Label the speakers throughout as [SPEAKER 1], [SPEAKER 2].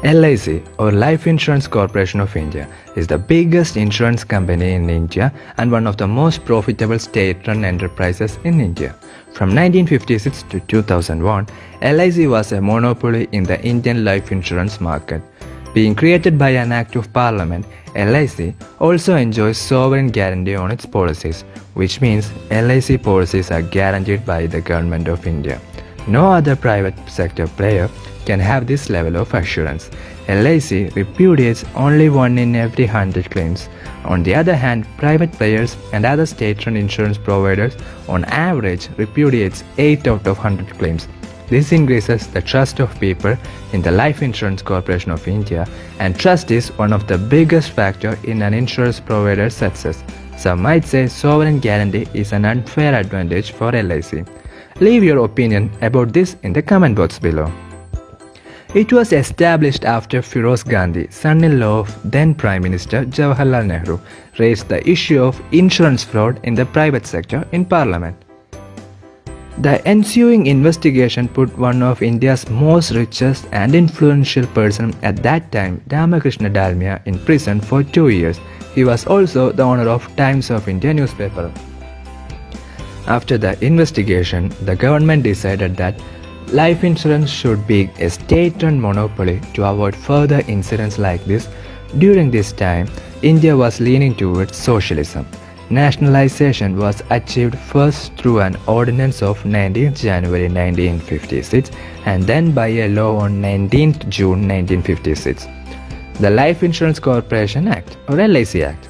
[SPEAKER 1] LIC or Life Insurance Corporation of India is the biggest insurance company in India and one of the most profitable state-run enterprises in India. From 1956 to 2001, LIC was a monopoly in the Indian life insurance market. Being created by an Act of Parliament, LIC also enjoys sovereign guarantee on its policies, which means LIC policies are guaranteed by the Government of India. No other private sector player can have this level of assurance. LIC repudiates only 1 in every 100 claims. On the other hand, private players and other state-run insurance providers on average repudiates 8 out of 100 claims. This increases the trust of people in the Life Insurance Corporation of India, and trust is one of the biggest factors in an insurance provider's success. Some might say sovereign guarantee is an unfair advantage for LIC. Leave your opinion about this in the comment box below. It was established after Firoz Gandhi, son-in-law of then Prime Minister Jawaharlal Nehru, raised the issue of insurance fraud in the private sector in Parliament. The ensuing investigation put one of India's most richest and influential person at that time, Ramakrishna Dalmia, in prison for 2 years. He was also the owner of Times of India newspaper. After the investigation, the government decided that life insurance should be a state-run monopoly to avoid further incidents like this. During this time, India was leaning towards socialism. Nationalization was achieved first through an ordinance of 19th January 1956 and then by a law on 19th June 1956, the Life Insurance Corporation Act or LIC Act.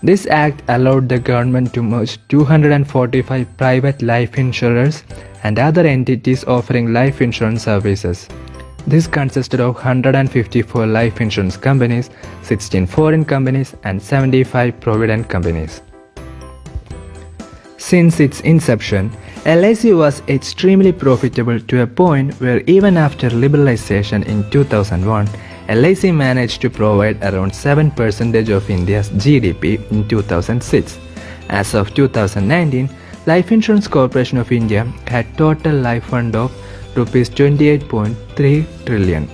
[SPEAKER 1] This act allowed the government to merge 245 private life insurers and other entities offering life insurance services. This consisted of 154 life insurance companies, 16 foreign companies, and 75 provident companies. Since its inception, LIC was extremely profitable to a point where even after liberalization in 2001, LIC managed to provide around 7% of India's GDP in 2006. As of 2019, Life Insurance Corporation of India had total life fund of Rs 28.3 trillion.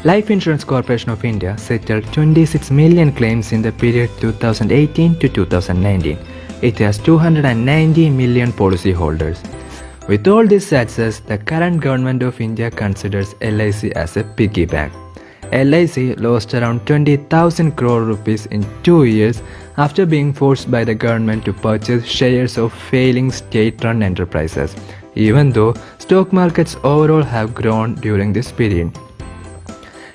[SPEAKER 1] Life Insurance Corporation of India settled 26 million claims in the period 2018 to 2019. It has 290 million policy holders. With all this success, the current government of India considers LIC as a piggy bank. LIC lost around 20,000 crore rupees in 2 years after being forced by the government to purchase shares of failing state-run enterprises, even though stock markets overall have grown during this period.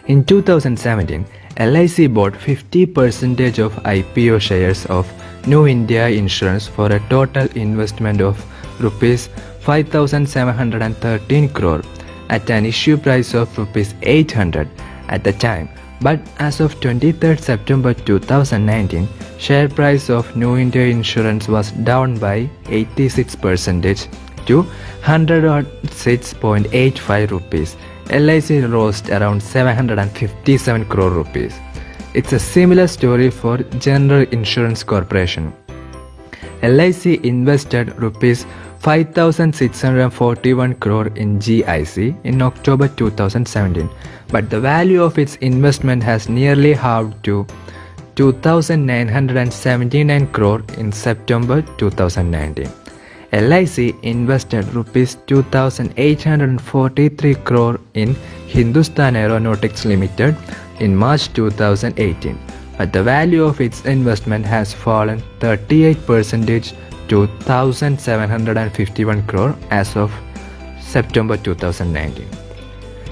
[SPEAKER 1] In 2017, LIC bought 50% of IPO shares of New India Insurance for a total investment of Rs 5,713 crore at an issue price of Rs 800 at the time, but as of 23rd September 2019, share price of New India Insurance was down by 86% to 106.85 rupees. LIC lost around 757 crore rupees. It's a similar story for General Insurance Corporation. LIC invested Rs 5,641 crore in GIC in October 2017, but the value of its investment has nearly halved to 2,979 crore in September 2019. LIC invested Rs 2,843 crore in Hindustan Aeronautics Limited in March 2018, but the value of its investment has fallen 38% to 1,751 crore as of September 2019.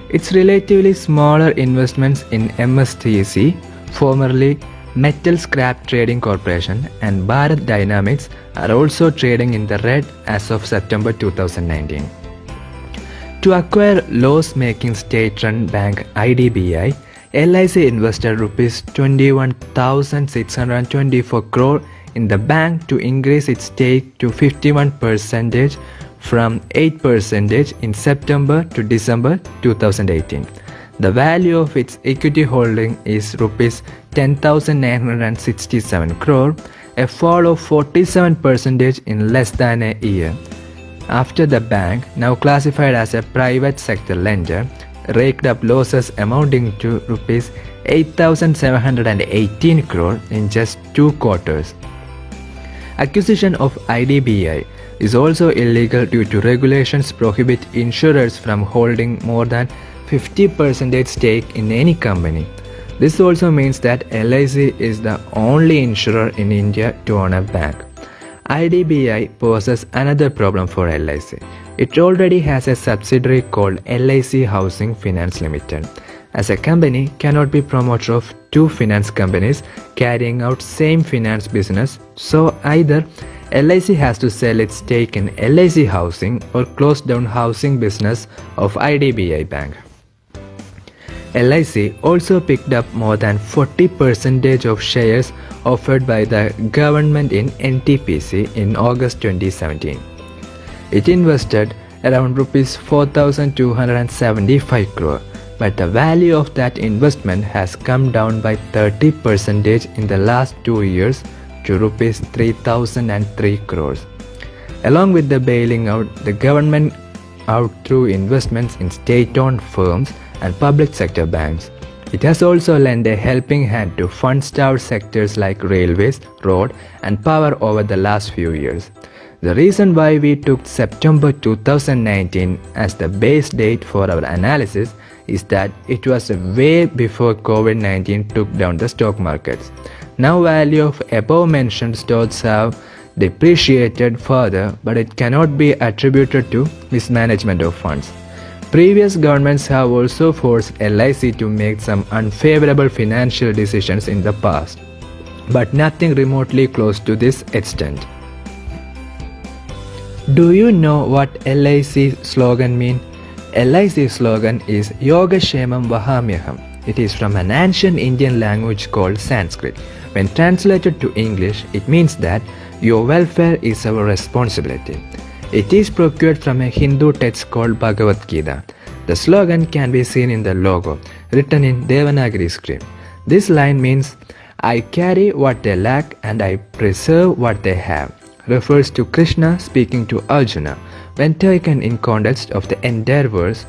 [SPEAKER 1] Its relatively smaller investments in MSTC, formerly Metal Scrap Trading Corporation, and Bharat Dynamics are also trading in the red as of September 2019. To acquire loss-making state-run bank IDBI, LIC invested Rs 21,624 crore in the bank to increase its stake to 51% from 8% in September to December 2018. The value of its equity holding is Rs 10,967 crore, a fall of 47% in less than a year. After the bank, now classified as a private sector lender, raked up losses amounting to rupees 8,718 crore in just 2 quarters. Acquisition of IDBI is also illegal due to regulations prohibit insurers from holding more than 50% stake in any company. This also means that LIC is the only insurer in India to own a bank. IDBI poses another problem for LIC. It already has a subsidiary called LIC Housing Finance Limited. As a company cannot be promoter of two finance companies carrying out same finance business, so either LIC has to sell its stake in LIC Housing or close down housing business of IDBI Bank. LIC also picked up more than 40% of shares offered by the government in NTPC in August 2017. It invested around Rs 4,275 crore, but the value of that investment has come down by 30% in the last 2 years to Rs 3,003 crores. Along with the bailing out the government out through investments in state-owned firms and public sector banks. It has also lent a helping hand to fund-starved sectors like railways, road and power over the last few years. The reason why we took September 2019 as the base date for our analysis is that it was way before COVID-19 took down the stock markets. Now value of above mentioned stocks have depreciated further, but it cannot be attributed to mismanagement of funds. Previous governments have also forced LIC to make some unfavorable financial decisions in the past, but nothing remotely close to this extent. Do you know what LIC slogan means? LIC slogan is Yoga Shemam Vahamyaham. It is from an ancient Indian language called Sanskrit. When translated to English, it means that your welfare is our responsibility. It is procured from a Hindu text called Bhagavad Gita. The slogan can be seen in the logo, written in Devanagari script. This line means, I carry what they lack and I preserve what they have, refers to Krishna speaking to Arjuna. When taken in context of the entire verse,